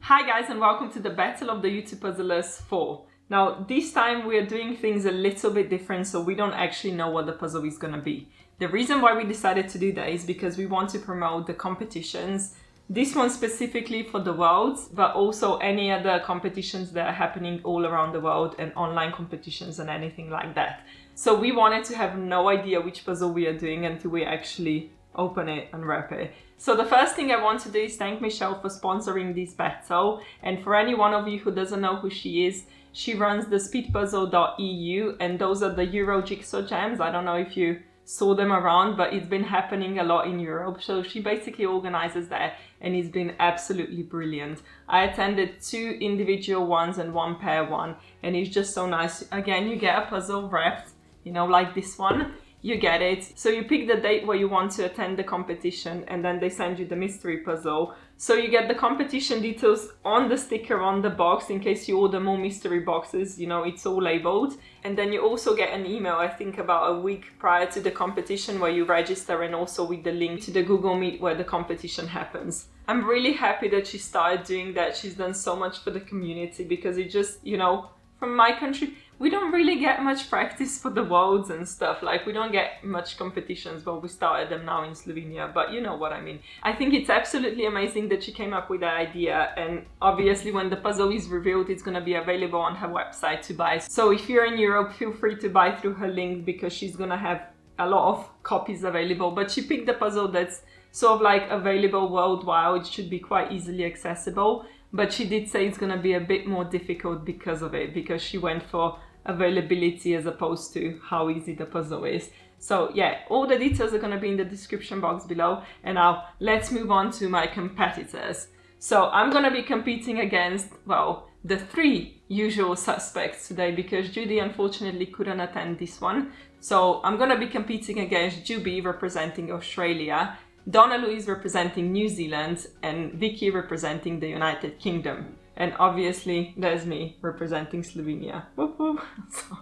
Hi guys, and welcome to the Battle of the YouTube Puzzlers 4. Now this time we are doing things a little bit different, so we don't actually know what the puzzle is going to be. The reason why we decided to do that is because we want to promote the competitions. This one specifically for the worlds, but also any other competitions that are happening all around the world and online competitions and anything like that. So we wanted to have no idea which puzzle we are doing until we actually open it and wrap it. So the first thing I want to do is thank Michelle for sponsoring this battle. And for any one of you who doesn't know who she is, she runs the speedpuzzle.eu, and those are the Euro jigsaw jams. I don't know if you saw them around, but it's been happening a lot in Europe. So she basically organizes that, and it's been absolutely brilliant. I attended 2 individual ones and 1 pair one, and it's just so nice. Again, you get a puzzle wrapped, you know, like this one. You get it. So you pick the date where you want to attend the competition, and then they send you the mystery puzzle. So you get the competition details on the sticker on the box in case you order more mystery boxes, you know, it's all labeled. And then you also get an email, I think about a week prior to the competition, where you register, and also with the link to the Google Meet where the competition happens. I'm really happy that she started doing that. She's done so much for the community, because it just, you know, from my country, we don't really get much practice for the worlds and stuff. Like, we don't get much competitions, but we started them now in Slovenia, but you know what I mean. I think it's absolutely amazing that she came up with that idea, and obviously when the puzzle is revealed, it's going to be available on her website to buy. So if you're in Europe, feel free to buy through her link, because she's going to have a lot of copies available. But she picked the puzzle that's sort of like available worldwide. It should be quite easily accessible. But she did say it's going to be a bit more difficult because of it, because she went for availability as opposed to how easy the puzzle is. So yeah, all the details are going to be in the description box below. And now let's move on to my competitors. So I'm going to be competing against, well, the 3 usual suspects today, because Judy unfortunately couldn't attend this one. So I'm going to be competing against Jubie representing Australia, Donnalouise representing New Zealand, and Vicky representing the United Kingdom. And obviously there's me representing Slovenia. Whoop, whoop. So,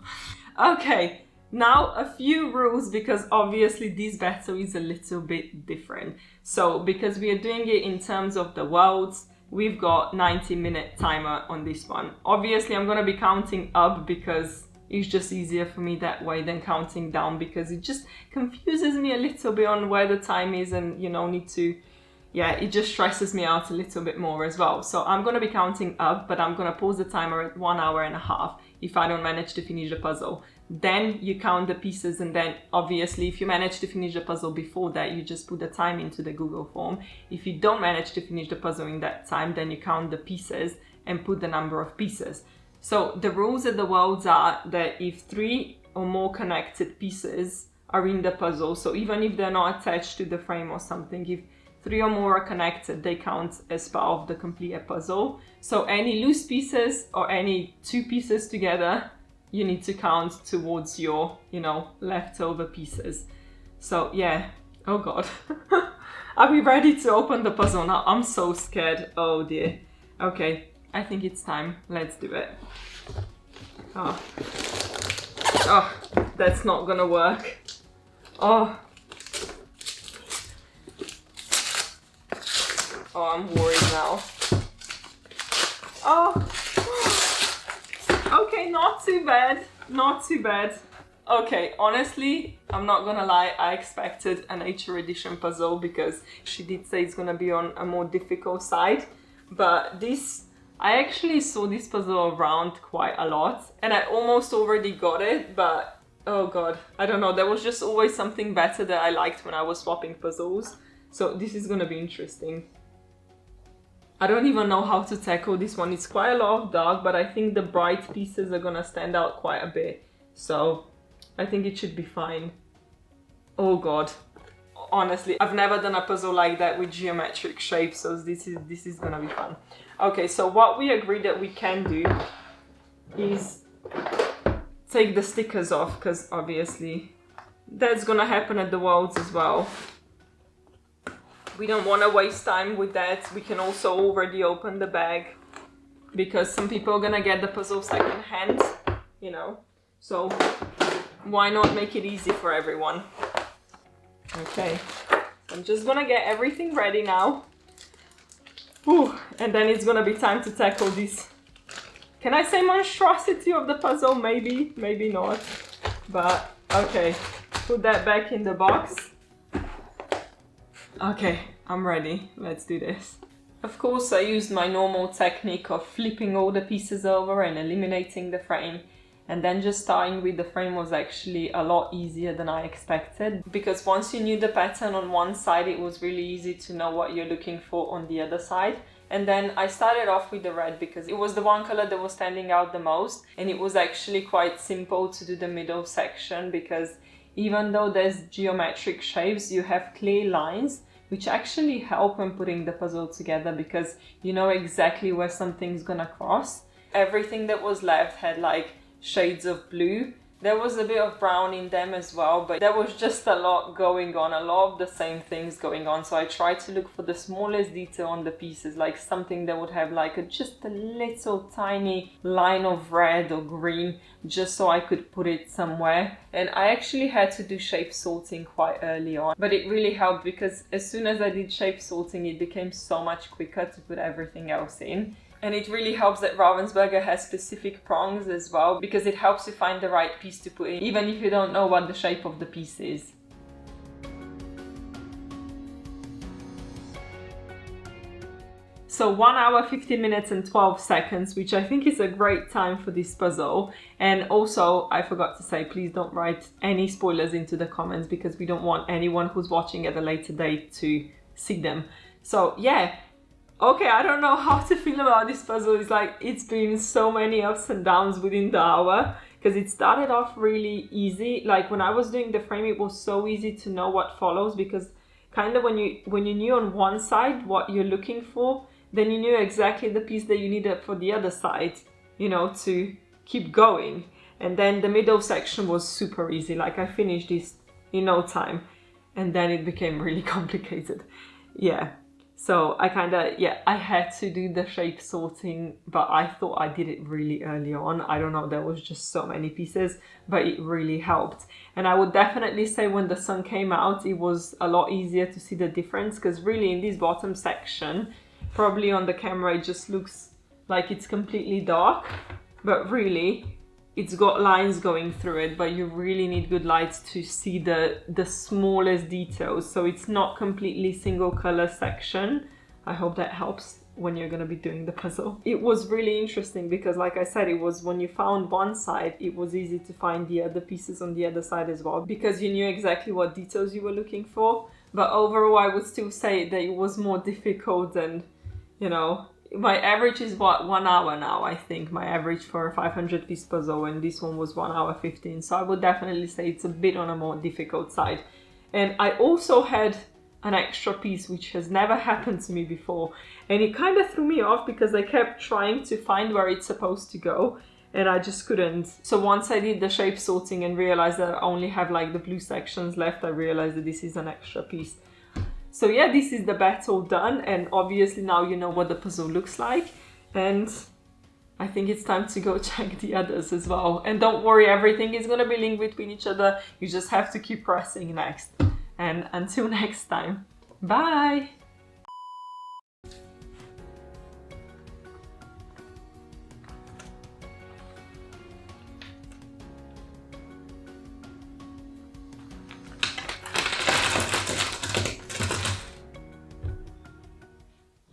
okay, now a few rules, because obviously this battle is a little bit different. So because we are doing it in terms of the worlds, we've got 90-minute timer on this one. Obviously I'm going to be counting up, because it's just easier for me that way than counting down, because it just confuses me a little bit on where the time is, and you know, it just stresses me out a little bit more as well. So I'm going to be counting up, but I'm going to pause the timer at 1 hour and a half if I don't manage to finish the puzzle. Then you count the pieces, and then obviously if you manage to finish the puzzle before that, you just put the time into the Google form. If you don't manage to finish the puzzle in that time, then you count the pieces and put the number of pieces. So the rules of the worlds are that if 3 or more connected pieces are in the puzzle, so even if they're not attached to the frame or something, if 3 or more are connected, they count as part of the completed puzzle. So any loose pieces or any 2 pieces together, you need to count towards your, you know, leftover pieces. So yeah, oh God. Are we ready to open the puzzle now? I'm so scared. Oh dear. Okay, I think it's time. Let's do it. Oh, that's not gonna work. Oh, I'm worried now. Oh, okay, not too bad. Not too bad. Okay, honestly, I'm not gonna lie, I expected an HR edition puzzle, because she did say it's gonna be on a more difficult side. But this, I actually saw this puzzle around quite a lot, and I almost already got it, but oh God, I don't know, there was just always something better that I liked when I was swapping puzzles. So this is gonna be interesting. I don't even know how to tackle this one. It's quite a lot of dark, but I think the bright pieces are gonna stand out quite a bit. So I think it should be fine. Oh God. Honestly, I've never done a puzzle like that with geometric shapes, so this is gonna be fun. Okay, so what we agreed that we can do is take the stickers off, because obviously that's gonna happen at the worlds as well. We don't want to waste time with that. We can also already open the bag, because some people are gonna get the puzzle second hand, you know. So why not make it easy for everyone? Okay, I'm just gonna get everything ready now. Ooh, and then it's gonna be time to tackle this. Can I say monstrosity of the puzzle? Maybe, maybe not. But okay, put that back in the box. Okay, I'm ready. Let's do this. Of course, I used my normal technique of flipping all the pieces over and eliminating the frame. And then just starting with the frame was actually a lot easier than I expected. Because once you knew the pattern on one side, it was really easy to know what you're looking for on the other side. And then I started off with the red because it was the one color that was standing out the most. And it was actually quite simple to do the middle section because even though there's geometric shapes, you have clear lines, which actually help when putting the puzzle together because you know exactly where something's gonna cross. Everything that was left had like shades of blue. There was a bit of brown in them as well, but there was just a lot going on, a lot of the same things going on. So I tried to look for the smallest detail on the pieces, like something that would have like just a little tiny line of red or green, just so I could put it somewhere. And I actually had to do shape sorting quite early on, but it really helped because as soon as I did shape sorting, it became so much quicker to put everything else in. And it really helps that Ravensburger has specific prongs as well because it helps you find the right piece to put in, even if you don't know what the shape of the piece is. So 1 hour, 15 minutes and 12 seconds, which I think is a great time for this puzzle. And also, I forgot to say, please don't write any spoilers into the comments because we don't want anyone who's watching at a later date to see them. So yeah. Okay, I don't know how to feel about this puzzle. It's like, it's been so many ups and downs within the hour because it started off really easy. Like when I was doing the frame, it was so easy to know what follows because kind of when you knew on one side what you're looking for, then you knew exactly the piece that you needed for the other side, you know, to keep going. And then the middle section was super easy. Like I finished this in no time and then it became really complicated. Yeah. So I I had to do the shape sorting, but I thought I did it really early on. I don't know, there was just so many pieces, but it really helped. And I would definitely say when the sun came out, it was a lot easier to see the difference because really in this bottom section, probably on the camera, it just looks like it's completely dark, but really it's got lines going through it, but you really need good lights to see the smallest details. So it's not completely single color section. I hope that helps when you're going to be doing the puzzle. It was really interesting because like I said, it was when you found one side, it was easy to find the other pieces on the other side as well because you knew exactly what details you were looking for. But overall, I would still say that it was more difficult than, you know, my average is what, 1 hour now, I think. My average for a 500 piece puzzle, and this one was 1 hour 15. So I would definitely say it's a bit on a more difficult side. And I also had an extra piece, which has never happened to me before. And it kind of threw me off because I kept trying to find where it's supposed to go and I just couldn't. So once I did the shape sorting and realized that I only have like the blue sections left, I realized that this is an extra piece. So yeah, this is the battle done, and obviously now you know what the puzzle looks like, and I think it's time to go check the others as well. And don't worry, everything is gonna be linked between each other. You just have to keep pressing next. And until next time, bye!